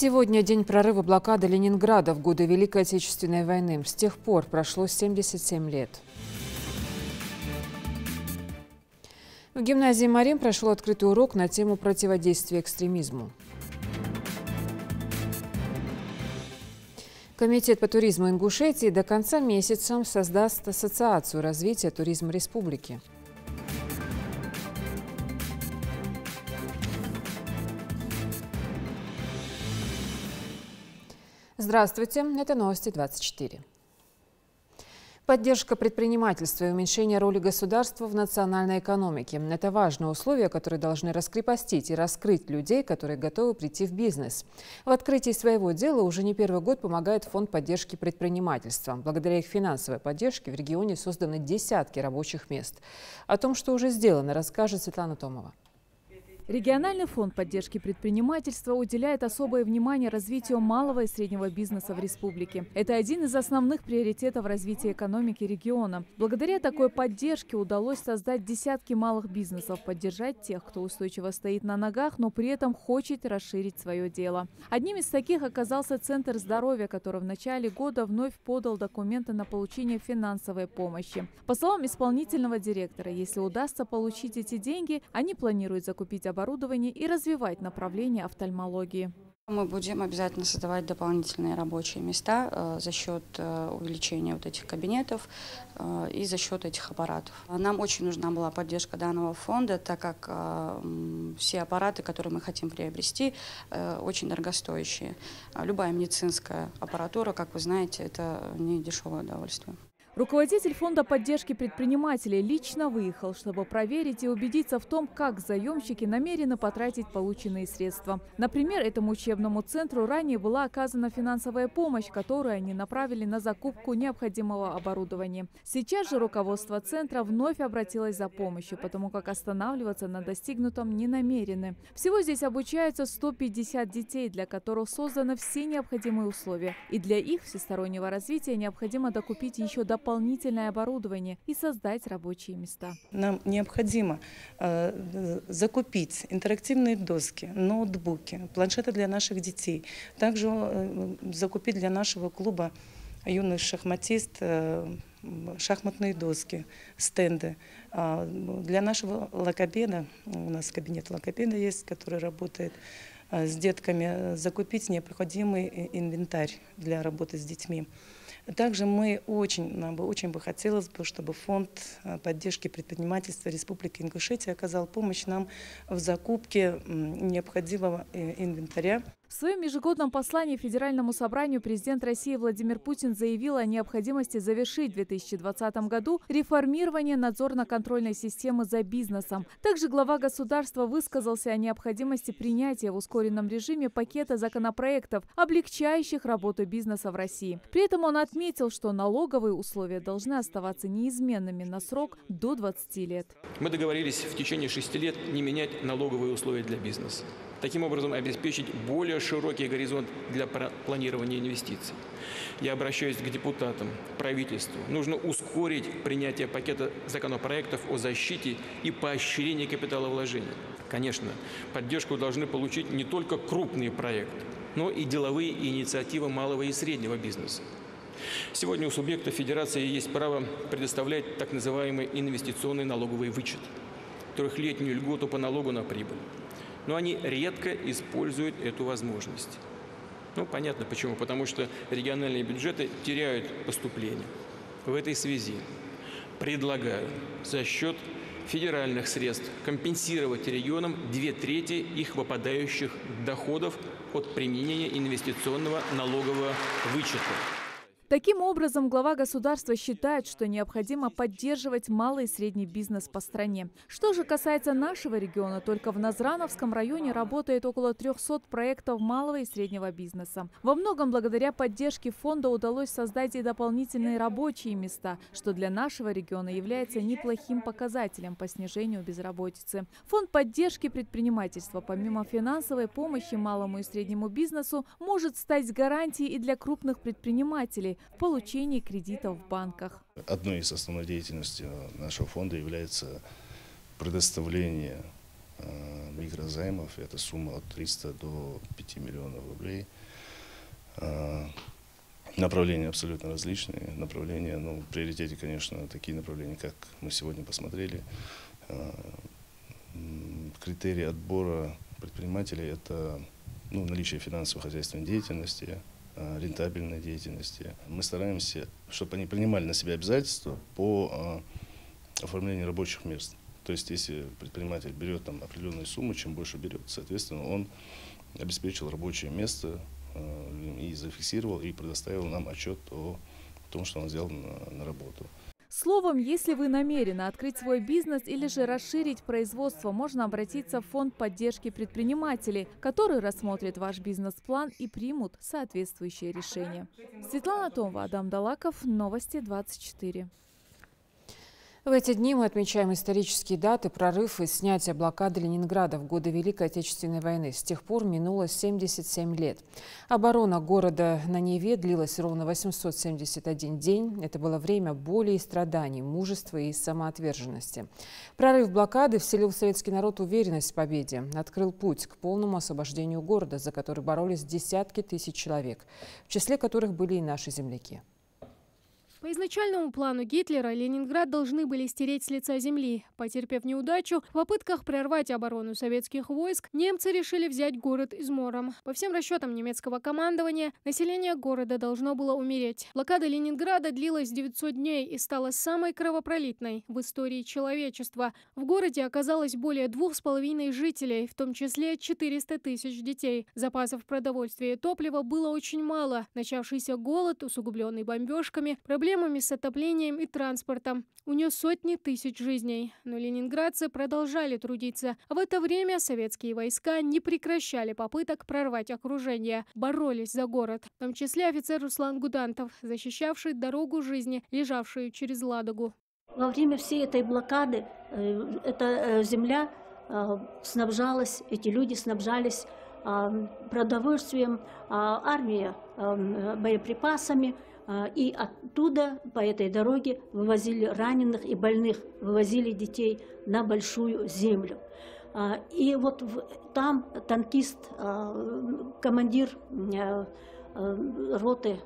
Сегодня день прорыва блокады Ленинграда в годы Великой Отечественной войны. С тех пор прошло 77 лет. В гимназии «Марим» прошел открытый урок на тему противодействия экстремизму. Комитет по туризму Ингушетии до конца месяца создаст Ассоциацию развития туризма республики. Здравствуйте, это новости 24. Поддержка предпринимательства и уменьшение роли государства в национальной экономике – это важные условия, которые должны раскрепостить и раскрыть людей, которые готовы прийти в бизнес. В открытии своего дела уже не первый год помогает Фонд поддержки предпринимательства. Благодаря их финансовой поддержке в регионе созданы десятки рабочих мест. О том, что уже сделано, расскажет Светлана Томова. Региональный фонд поддержки предпринимательства уделяет особое внимание развитию малого и среднего бизнеса в республике. Это один из основных приоритетов развития экономики региона. Благодаря такой поддержке удалось создать десятки малых бизнесов, поддержать тех, кто устойчиво стоит на ногах, но при этом хочет расширить свое дело. Одним из таких оказался Центр здоровья, который в начале года вновь подал документы на получение финансовой помощи. По словам исполнительного директора, если удастся получить эти деньги, они планируют закупить оборудование и развивать направление офтальмологии. Мы будем обязательно создавать дополнительные рабочие места за счет увеличения вот этих кабинетов и за счет этих аппаратов. Нам очень нужна была поддержка данного фонда, так как все аппараты, которые мы хотим приобрести, очень дорогостоящие. Любая медицинская аппаратура, как вы знаете, это не дешевое удовольствие. Руководитель фонда поддержки предпринимателей лично выехал, чтобы проверить и убедиться в том, как заемщики намерены потратить полученные средства. Например, этому учебному центру ранее была оказана финансовая помощь, которую они направили на закупку необходимого оборудования. Сейчас же руководство центра вновь обратилось за помощью, потому как останавливаться на достигнутом не намерены. Всего здесь обучаются 150 детей, для которых созданы все необходимые условия. И для их всестороннего развития необходимо докупить еще дополнительное оборудование и создать рабочие места. Нам необходимо закупить интерактивные доски, ноутбуки, планшеты для наших детей. Также закупить для нашего клуба юных шахматист шахматные доски, стенды. Для нашего логопеда, у нас кабинет логопеда есть, который работает с детками, закупить необходимый инвентарь для работы с детьми. Также нам бы очень хотелось, чтобы фонд поддержки предпринимательства Республики Ингушетия оказал помощь нам в закупке необходимого инвентаря. В своем ежегодном послании Федеральному собранию президент России Владимир Путин заявил о необходимости завершить в 2020 году реформирование надзорно-контрольной системы за бизнесом. Также глава государства высказался о необходимости принятия в ускоренном режиме пакета законопроектов, облегчающих работу бизнеса в России. При этом он отметил, что налоговые условия должны оставаться неизменными на срок до 20 лет. Мы договорились в течение 6 лет не менять налоговые условия для бизнеса. Таким образом, обеспечить более широкий горизонт для планирования инвестиций. Я обращаюсь к депутатам, правительству. Нужно ускорить принятие пакета законопроектов о защите и поощрении капиталовложений. Конечно, поддержку должны получить не только крупные проекты, но и деловые инициативы малого и среднего бизнеса. Сегодня у субъекта федерации есть право предоставлять так называемый инвестиционный налоговый вычет, трехлетнюю льготу по налогу на прибыль. Но они редко используют эту возможность. Понятно почему. Потому что региональные бюджеты теряют поступления. В этой связи предлагаю за счет федеральных средств компенсировать регионам 2/3 их выпадающих доходов от применения инвестиционного налогового вычета. Таким образом, глава государства считает, что необходимо поддерживать малый и средний бизнес по стране. Что же касается нашего региона, только в Назрановском районе работает около 300 проектов малого и среднего бизнеса. Во многом благодаря поддержке фонда удалось создать и дополнительные рабочие места, что для нашего региона является неплохим показателем по снижению безработицы. Фонд поддержки предпринимательства, помимо финансовой помощи малому и среднему бизнесу, может стать гарантией и для крупных предпринимателей в получении кредитов в банках. Одной из основной деятельностей нашего фонда является предоставление микрозаймов. Это сумма от 300 до 5 миллионов рублей. Направления абсолютно различные. Направления, ну, в приоритете, конечно, такие направления, как мы сегодня посмотрели. Критерии отбора предпринимателей – это, ну, наличие финансово-хозяйственной деятельности, рентабельной деятельности. Мы стараемся, чтобы они принимали на себя обязательства по оформлению рабочих мест. То есть, если предприниматель берет там определенную сумму, чем больше берет, соответственно, он обеспечил рабочее место и зафиксировал, и предоставил нам отчет о том, что он сделал на работу. Словом, если вы намерены открыть свой бизнес или же расширить производство, можно обратиться в фонд поддержки предпринимателей, который рассмотрит ваш бизнес-план и примут соответствующее решение. Светлана Томова, Адам Далаков, Новости 24. В эти дни мы отмечаем исторические даты, прорыв и снятие блокады Ленинграда в годы Великой Отечественной войны. С тех пор минуло 77 лет. Оборона города на Неве длилась ровно 871 день. Это было время боли и страданий, мужества и самоотверженности. Прорыв блокады вселил в советский народ уверенность в победе, открыл путь к полному освобождению города, за который боролись десятки тысяч человек, в числе которых были и наши земляки. По изначальному плану Гитлера Ленинград должны были стереть с лица земли. Потерпев неудачу, в попытках прорвать оборону советских войск, немцы решили взять город измором. По всем расчетам немецкого командования, население города должно было умереть. Блокада Ленинграда длилась 900 дней и стала самой кровопролитной в истории человечества. В городе оказалось более 2,5 жителей, в том числе 400 тысяч детей. Запасов продовольствия и топлива было очень мало. Начавшийся голод, усугубленный бомбежками, проблемами с отоплением и транспортом, унес сотни тысяч жизней. Но ленинградцы продолжали трудиться. В это время советские войска не прекращали попыток прорвать окружение, боролись за город. В том числе офицер Руслан Гудантов, защищавший дорогу жизни, лежавшую через Ладогу. Во время всей этой блокады эта земля снабжалась, эти люди снабжались продовольствием, армия боеприпасами. И оттуда, по этой дороге, вывозили раненых и больных, вывозили детей на большую землю. И вот там танкист, командир роты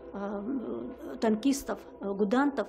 танкистов Гудантов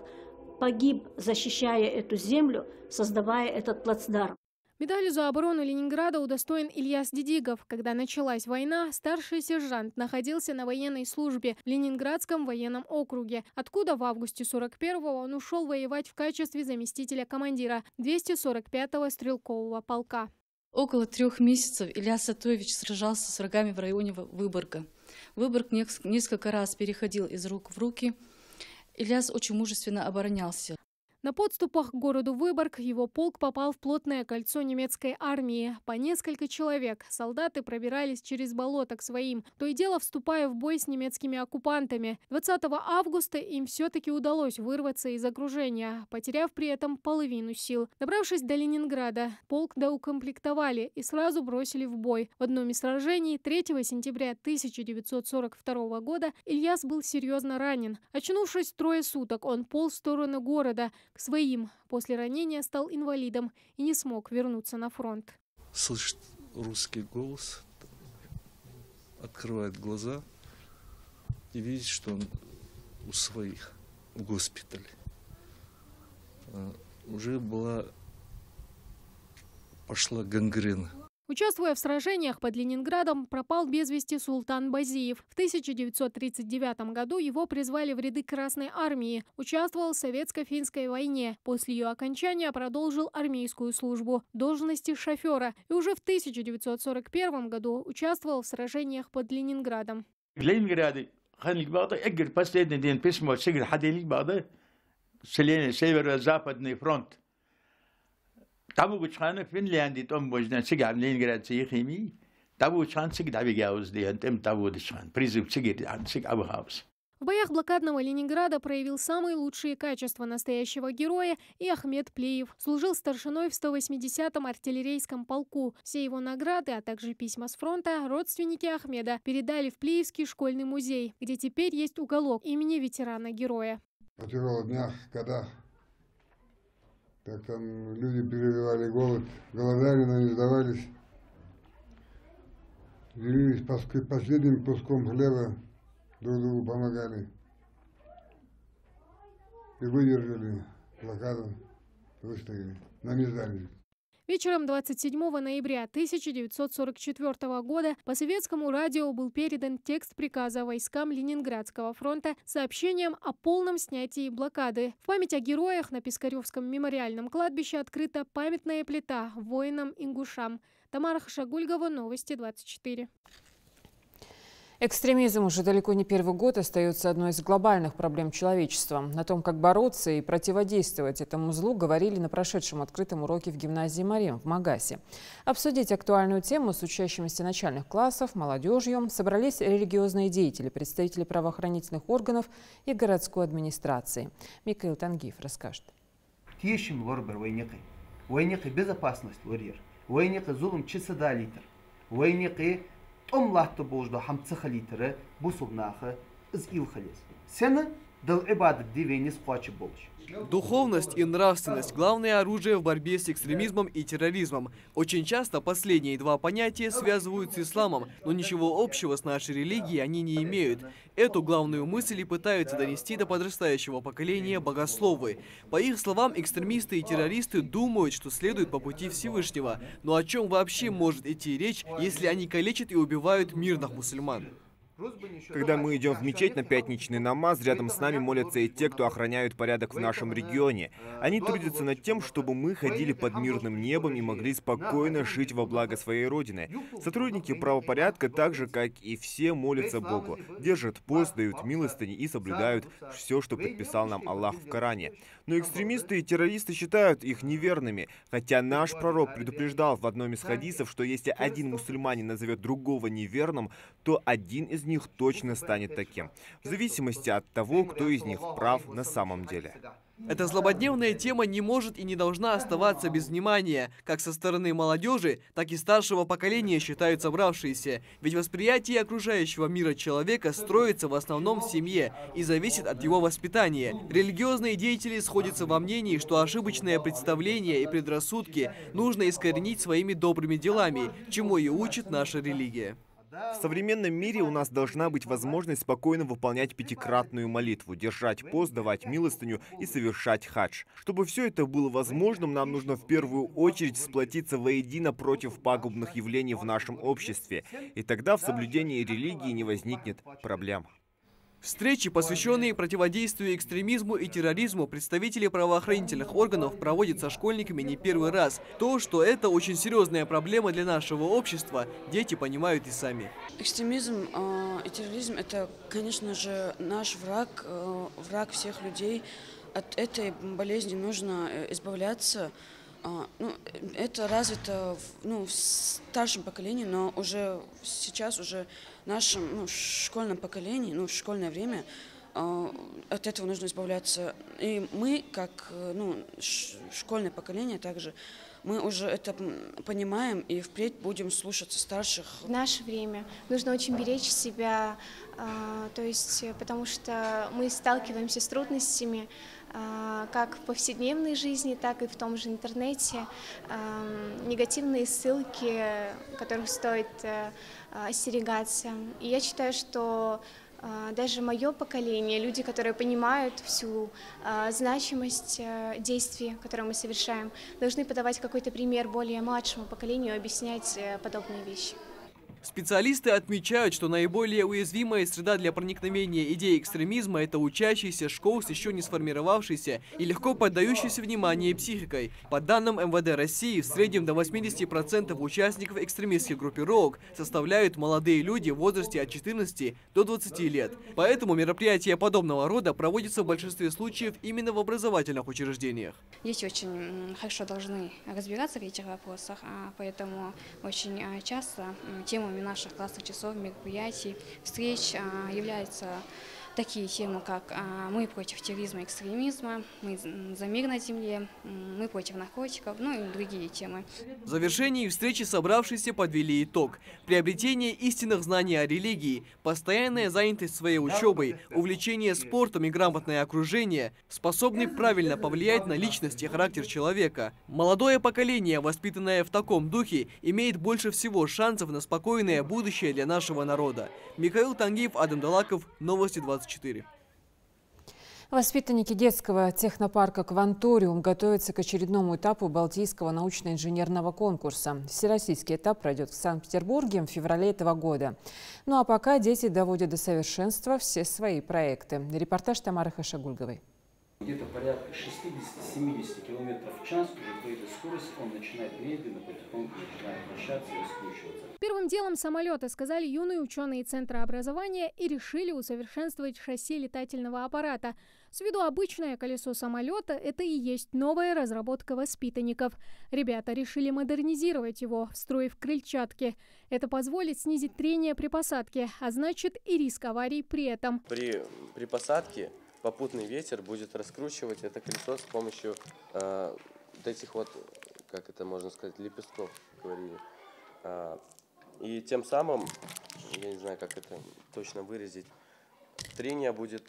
погиб, защищая эту землю, создавая этот плацдарм. Медалью за оборону Ленинграда удостоен Ильяс Дидигов. Когда началась война, старший сержант находился на военной службе в Ленинградском военном округе, откуда в августе 41-го он ушел воевать в качестве заместителя командира 245-го стрелкового полка. Около 3 месяцев Ильяс Атоевич сражался с врагами в районе Выборга. Выборг несколько раз переходил из рук в руки. Ильяс очень мужественно оборонялся. На подступах к городу Выборг его полк попал в плотное кольцо немецкой армии. По несколько человек солдаты пробирались через болото к своим, то и дело вступая в бой с немецкими оккупантами. 20 августа им все-таки удалось вырваться из окружения, потеряв при этом половину сил. Добравшись до Ленинграда, полк доукомплектовали и сразу бросили в бой. В одном из сражений 3 сентября 1942 года Ильяс был серьезно ранен. Очнувшись 3 суток, он полз в сторону города, к своим. После ранения стал инвалидом и не смог вернуться на фронт. Слышит русский голос, открывает глаза и видит, что он у своих в госпитале. Уже пошла гангрена. Участвуя в сражениях под Ленинградом, пропал без вести Султан Базиев. В 1939 году его призвали в ряды Красной армии. Участвовал в советско-финской войне. После ее окончания продолжил армейскую службу в должности шофера. И уже в 1941 году участвовал в сражениях под Ленинградом. В Ленинграде последний день письмо Северо-Западный фронт. Табу гучхан Финляндии том можно сигар Ленинград химии. Табу гучхан сигар авиаус диантем табу дишхан. Призыв сигар авиаус. В боях блокадного Ленинграда проявил самые лучшие качества настоящего героя и Ахмед Плеев. Служил старшиной в 180-м артиллерийском полку. Все его награды, а также письма с фронта родственники Ахмеда передали в Плеевский школьный музей, где теперь есть уголок имени ветерана-героя. По тяжелым днях, когда как там люди переживали голод, голодали, но не сдавались. Делились последним куском хлеба, друг другу помогали. И выдержали блокаду, выстояли, но не сдались. Вечером 27 ноября 1944 года по советскому радио был передан текст приказа войскам Ленинградского фронта с сообщением о полном снятии блокады. В память о героях на Пискаревском мемориальном кладбище открыта памятная плита воинам-ингушам. Тамара Хашагульгова, Новости 24. Экстремизм уже далеко не первый год остается одной из глобальных проблем человечества. На том, как бороться и противодействовать этому злу, говорили на прошедшем открытом уроке в гимназии «Марим» в Магасе. Обсудить актуальную тему с учащимися начальных классов, молодежью собрались религиозные деятели, представители правоохранительных органов и городской администрации. Микаил Тангиев расскажет. Безопасность Умлахты божда хамцаха литера бусубнаха из илхалес. Сена дал ибадат дивенис хочет больше. Духовность и нравственность – главное оружие в борьбе с экстремизмом и терроризмом. Очень часто последние два понятия связывают с исламом, но ничего общего с нашей религией они не имеют. Эту главную мысль и пытаются донести до подрастающего поколения богословы. По их словам, экстремисты и террористы думают, что следуют по пути Всевышнего. Но о чем вообще может идти речь, если они калечат и убивают мирных мусульман? Когда мы идем в мечеть на пятничный намаз, рядом с нами молятся и те, кто охраняют порядок в нашем регионе. Они трудятся над тем, чтобы мы ходили под мирным небом и могли спокойно жить во благо своей Родины. Сотрудники правопорядка, так же, как и все, молятся Богу, держат пост, дают милостыни и соблюдают все, что предписал нам Аллах в Коране. Но экстремисты и террористы считают их неверными, хотя наш пророк предупреждал в одном из хадисов, что если один мусульманин назовет другого неверным, то один из них точно станет таким, в зависимости от того, кто из них прав на самом деле. Эта злободневная тема не может и не должна оставаться без внимания, как со стороны молодежи, так и старшего поколения, считают собравшиеся. Ведь восприятие окружающего мира человека строится в основном в семье и зависит от его воспитания. Религиозные деятели сходятся во мнении, что ошибочное представление и предрассудки нужно искоренить своими добрыми делами, чему и учит наша религия. В современном мире у нас должна быть возможность спокойно выполнять пятикратную молитву, держать пост, давать милостыню и совершать хадж. Чтобы все это было возможным, нам нужно в первую очередь сплотиться воедино против пагубных явлений в нашем обществе. И тогда в соблюдении религии не возникнет проблем. Встречи, посвященные противодействию экстремизму и терроризму, представители правоохранительных органов проводят со школьниками не первый раз. То, что это очень серьезная проблема для нашего общества, дети понимают и сами. Экстремизм и терроризм – это, конечно же, наш враг, враг всех людей. От этой болезни нужно избавляться. Это развито в старшем поколении, но уже сейчас, уже в нашем школьном поколении, в школьное время, от этого нужно избавляться. И мы, как школьное поколение также, мы уже это понимаем и впредь будем слушаться старших. В наше время нужно очень беречь себя, потому что мы сталкиваемся с трудностями, как в повседневной жизни, так и в том же интернете. Негативные ссылки, которых стоит остерегаться. И я считаю, что даже мое поколение, люди, которые понимают всю значимость действий, которые мы совершаем, должны подавать какой-то пример более младшему поколению, объяснять подобные вещи. Специалисты отмечают, что наиболее уязвимая среда для проникновения идей экстремизма – это учащиеся школ с еще не сформировавшейся и легко поддающейся вниманию психикой. По данным МВД России, в среднем до 80% участников экстремистских группировок составляют молодые люди в возрасте от 14 до 20 лет. Поэтому мероприятия подобного рода проводятся в большинстве случаев именно в образовательных учреждениях. Дети очень хорошо должны разбираться в этих вопросах, поэтому очень часто темами наших классных часов, мероприятий, встреч является такие темы, как «Мы против терроризма и экстремизма», «Мы за мир на земле», «Мы против наркотиков», ну и другие темы. В завершении встречи собравшиеся подвели итог. Приобретение истинных знаний о религии, постоянная занятость своей учебой, увлечение спортом и грамотное окружение способны правильно повлиять на личность и характер человека. Молодое поколение, воспитанное в таком духе, имеет больше всего шансов на спокойное будущее для нашего народа. Михаил Тангиев, Адам Далаков, Новости 24. Воспитанники детского технопарка «Кванториум» готовятся к очередному этапу Балтийского научно-инженерного конкурса. Всероссийский этап пройдет в Санкт-Петербурге в феврале этого года. Ну а пока дети доводят до совершенства все свои проекты. Репортаж Тамары Хашагульговой. Где-то порядка 60-70 км в час, уже при этой скорости он начинает медленно, потихоньку начинает вращаться и раскручиваться. Первым делом самолеты, сказали юные ученые Центра образования, и решили усовершенствовать шасси летательного аппарата. С виду обычное колесо самолета – это и есть новая разработка воспитанников. Ребята решили модернизировать его, встроив крыльчатки. Это позволит снизить трение при посадке, а значит и риск аварий при этом. При посадке попутный ветер будет раскручивать это колесо с помощью вот этих вот, как это можно сказать, лепестков, говорили. И тем самым, я не знаю, как это точно выразить, трение будет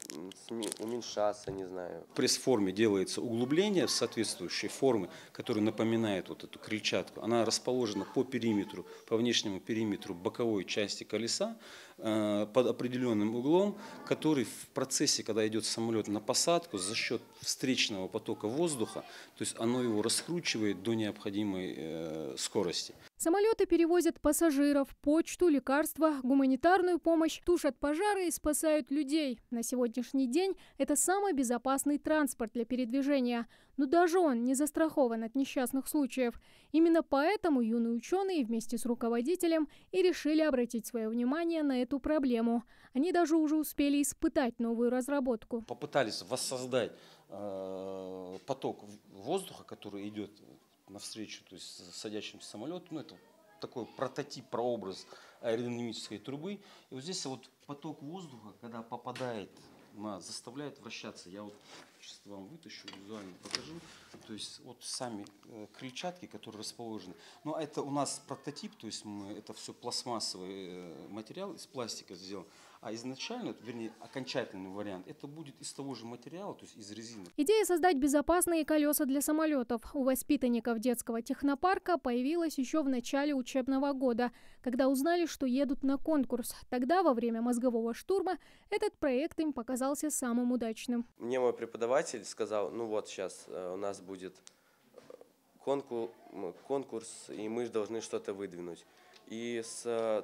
уменьшаться, не знаю. В пресс-форме делается углубление в соответствующей формы, которая напоминает вот эту крыльчатку. Она расположена по периметру, по внешнему периметру боковой части колеса под определенным углом, который в процессе, когда идет самолет на посадку, за счет встречного потока воздуха, то есть оно его раскручивает до необходимой скорости. Самолеты перевозят пассажиров, почту, лекарства, гуманитарную помощь, тушат пожары и спасают людей. На сегодняшний день это самый безопасный транспорт для передвижения. Но даже он не застрахован от несчастных случаев. Именно поэтому юные ученые вместе с руководителем и решили обратить свое внимание на эту проблему. Они даже уже успели испытать новую разработку. Попытались воссоздать поток воздуха, который идет навстречу, то есть садящимся самолету. Ну, это такой прототип, прообраз аэродинамической трубы. И вот здесь вот поток воздуха, когда попадает, заставляет вращаться. Я вот сейчас вам вытащу, визуально покажу. То есть вот сами крыльчатки, которые расположены. Но это у нас прототип, то есть это все пластмассовый материал, из пластика сделан. А изначально, вернее, окончательный вариант, это будет из того же материала, то есть из резины. Идея создать безопасные колеса для самолетов у воспитанников детского технопарка появилась еще в начале учебного года, когда узнали, что едут на конкурс. Тогда, во время мозгового штурма, этот проект им показался самым удачным. Мне мой преподаватель сказал, ну вот сейчас у нас будет конкурс, и мы должны что-то выдвинуть. И с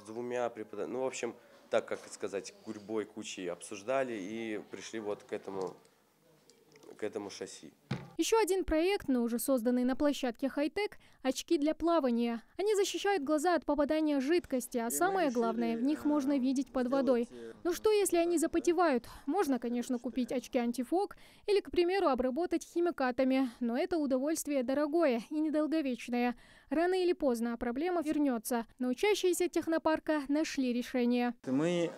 двумя преподавателями, ну, в общем, так, как сказать, гурьбой, кучей обсуждали и пришли вот к этому шасси. Еще один проект, но уже созданный на площадке Хай-Тек – очки для плавания. Они защищают глаза от попадания жидкости, а самое главное, в них можно видеть под водой. Но что, если они запотевают? Можно, конечно, купить очки антифог или, к примеру, обработать химикатами, но это удовольствие дорогое и недолговечное. Рано или поздно проблема вернется, но учащиеся технопарка нашли решение. Мы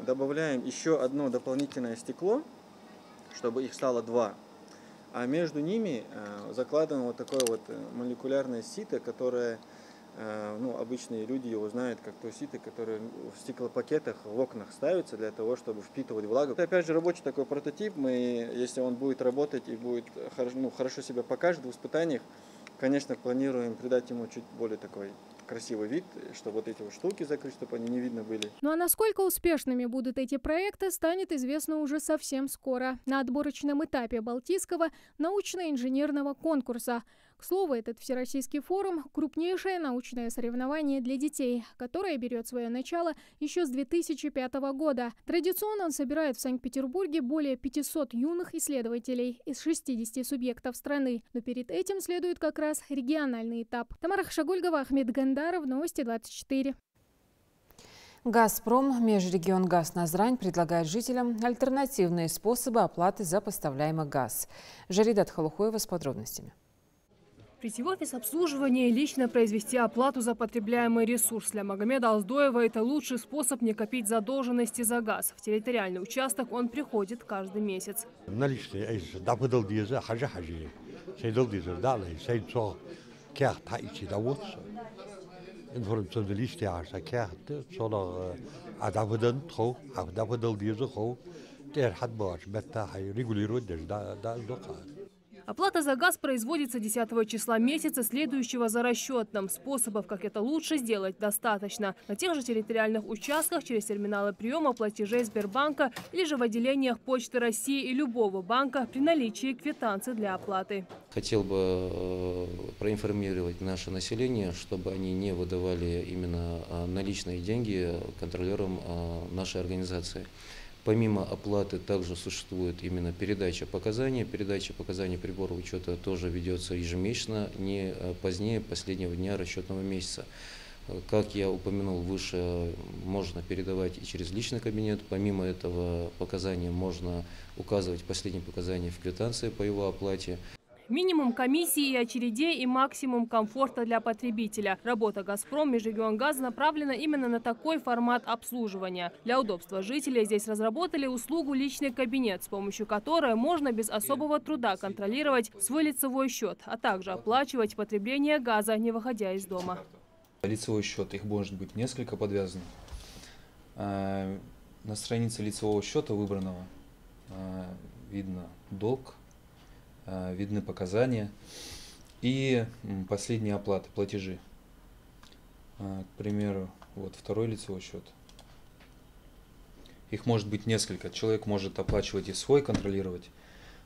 добавляем еще одно дополнительное стекло, чтобы их стало два. А между ними закладано вот такое вот молекулярное сито, которое, ну, обычные люди его знают как то сито, которое в стеклопакетах в окнах ставится для того, чтобы впитывать влагу. Это, опять же, рабочий такой прототип. Если он будет работать и будет хорошо себя покажет в испытаниях, конечно, планируем придать ему чуть более такой красивый вид, чтобы вот эти вот штуки закрыть, чтобы они не видно были. Ну а насколько успешными будут эти проекты, станет известно уже совсем скоро, на отборочном этапе Балтийского научно-инженерного конкурса. К слову, этот всероссийский форум – крупнейшее научное соревнование для детей, которое берет свое начало еще с 2005 года. Традиционно он собирает в Санкт-Петербурге более 500 юных исследователей из 60 субъектов страны. Но перед этим следует как раз региональный этап. Тамара Хашагульгова, Ахмед Гандаров, Новости 24. «Газпром» Межрегионгаз Назрань предлагает жителям альтернативные способы оплаты за поставляемый газ. Жаридат Халухоева с подробностями. Прийти в офис обслуживания и лично произвести оплату за потребляемый ресурс. Для Магомеда Алздоева это лучший способ не копить задолженности за газ. В территориальный участок он приходит каждый месяц. Оплата за газ производится 10 числа месяца, следующего за расчетом. Способов, как это лучше сделать, достаточно. На тех же территориальных участках, через терминалы приема платежей Сбербанка или же в отделениях Почты России и любого банка при наличии квитанций для оплаты. Хотел бы проинформировать наше население, чтобы они не выдавали именно наличные деньги контролерам нашей организации. Помимо оплаты также существует именно передача показаний. Передача показаний прибора учета тоже ведется ежемесячно, не позднее последнего дня расчетного месяца. Как я упомянул выше, можно передавать и через личный кабинет. Помимо этого показания можно указывать последние показания в квитанции по его оплате. Минимум комиссии и очередей и максимум комфорта для потребителя. Работа «Газпром» Межрегионгаз направлена именно на такой формат обслуживания. Для удобства жителей здесь разработали услугу «Личный кабинет», с помощью которой можно без особого труда контролировать свой лицевой счет, а также оплачивать потребление газа, не выходя из дома. Лицевой счет, их может быть несколько подвязано. На странице лицевого счета выбранного видно долг, видны показания и последние оплаты, платежи. К примеру, вот второй лицевой счет. Их может быть несколько. Человек может оплачивать и свой, контролировать,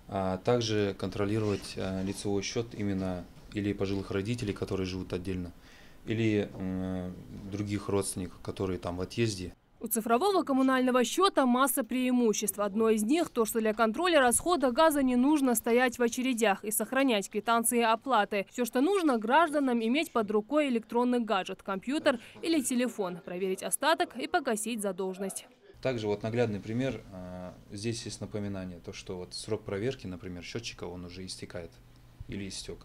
а также контролировать лицевой счет именно или пожилых родителей, которые живут отдельно, или других родственников, которые там в отъезде. У цифрового коммунального счета масса преимуществ. Одно из них – то, что для контроля расхода газа не нужно стоять в очередях и сохранять квитанции оплаты. Все, что нужно гражданам, иметь под рукой электронный гаджет, компьютер или телефон, проверить остаток и погасить задолженность. Также вот наглядный пример. Здесь есть напоминание, то, что вот срок проверки, например, счетчика, он уже истекает или истек.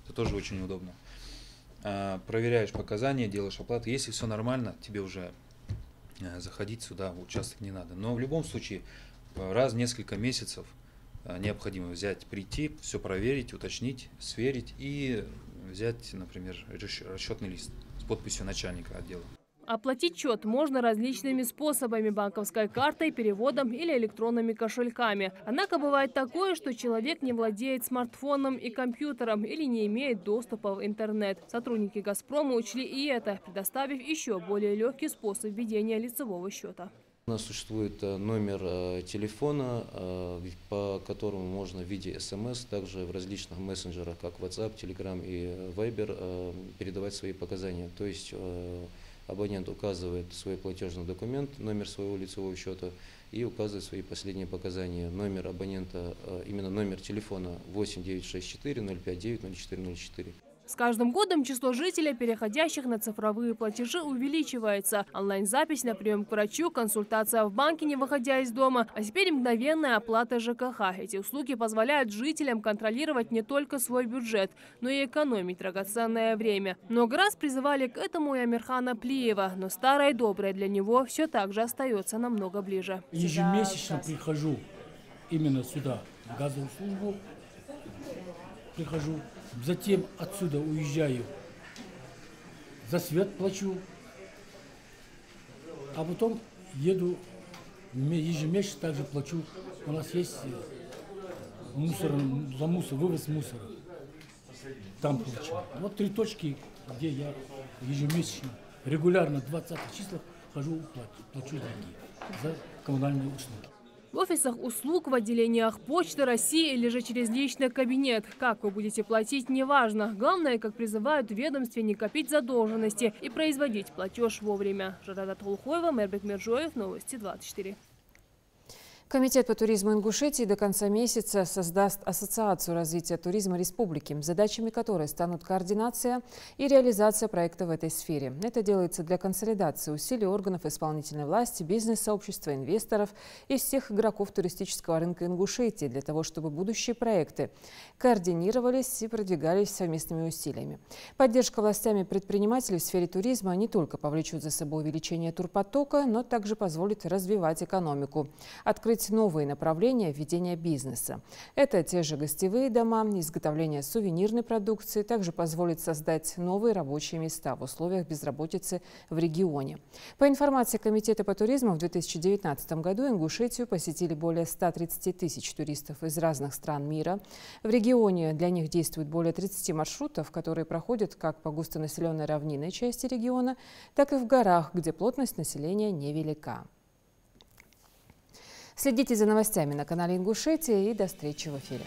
Это тоже очень удобно. Проверяешь показания, делаешь оплату. Если все нормально, тебе уже заходить сюда в участок не надо. Но в любом случае, раз в несколько месяцев необходимо взять, прийти, все проверить, уточнить, сверить и взять, например, расчетный лист с подписью начальника отдела. Оплатить счет можно различными способами – банковской картой, переводом или электронными кошельками. Однако бывает такое, что человек не владеет смартфоном и компьютером или не имеет доступа в интернет. Сотрудники «Газпрома» учли и это, предоставив еще более легкий способ ведения лицевого счета. У нас существует номер телефона, по которому можно в виде СМС, также в различных мессенджерах, как WhatsApp, Telegram и Viber, передавать свои показания. То есть абонент указывает свой платежный документ, номер своего лицевого счета и указывает свои последние показания. Номер абонента, именно номер телефона 8964 059 0404. С каждым годом число жителей, переходящих на цифровые платежи, увеличивается. Онлайн-запись на прием к врачу, консультация в банке, не выходя из дома, а теперь мгновенная оплата ЖКХ. Эти услуги позволяют жителям контролировать не только свой бюджет, но и экономить драгоценное время. Много раз призывали к этому и Амирхана Плиева, но старое и доброе для него все так же остается намного ближе. Ежемесячно прихожу именно сюда, в газовую службу, прихожу. Затем отсюда уезжаю, за свет плачу, а потом еду, ежемесячно также плачу. У нас есть мусор, за мусор, вывоз мусора. Там получаю. Вот 3 точки, где я ежемесячно, регулярно 20 числах хожу, плачу деньги за коммунальные услуги. В офисах услуг, в отделениях Почты России или же через личный кабинет. Как вы будете платить, неважно. Главное, как призывают в ведомстве, не копить задолженности и производить платеж вовремя. Жарадат Хулхоева, Мербек Мержоев, Новости 24. Комитет по туризму Ингушетии до конца месяца создаст Ассоциацию развития туризма республики, задачами которой станут координация и реализация проекта в этой сфере. Это делается для консолидации усилий органов исполнительной власти, бизнес-сообщества, инвесторов и всех игроков туристического рынка Ингушетии, для того, чтобы будущие проекты координировались и продвигались совместными усилиями. Поддержка властями предпринимателей в сфере туризма не только повлечет за собой увеличение турпотока, но также позволит развивать экономику, открыть новые направления ведения бизнеса. Это те же гостевые дома, изготовление сувенирной продукции, также позволит создать новые рабочие места в условиях безработицы в регионе. По информации Комитета по туризму, в 2019 году Ингушетию посетили более 130 тысяч туристов из разных стран мира. В регионе для них действует более 30 маршрутов, которые проходят как по густонаселенной равнинной части региона, так и в горах, где плотность населения невелика. Следите за новостями на канале Ингушетия и до встречи в эфире.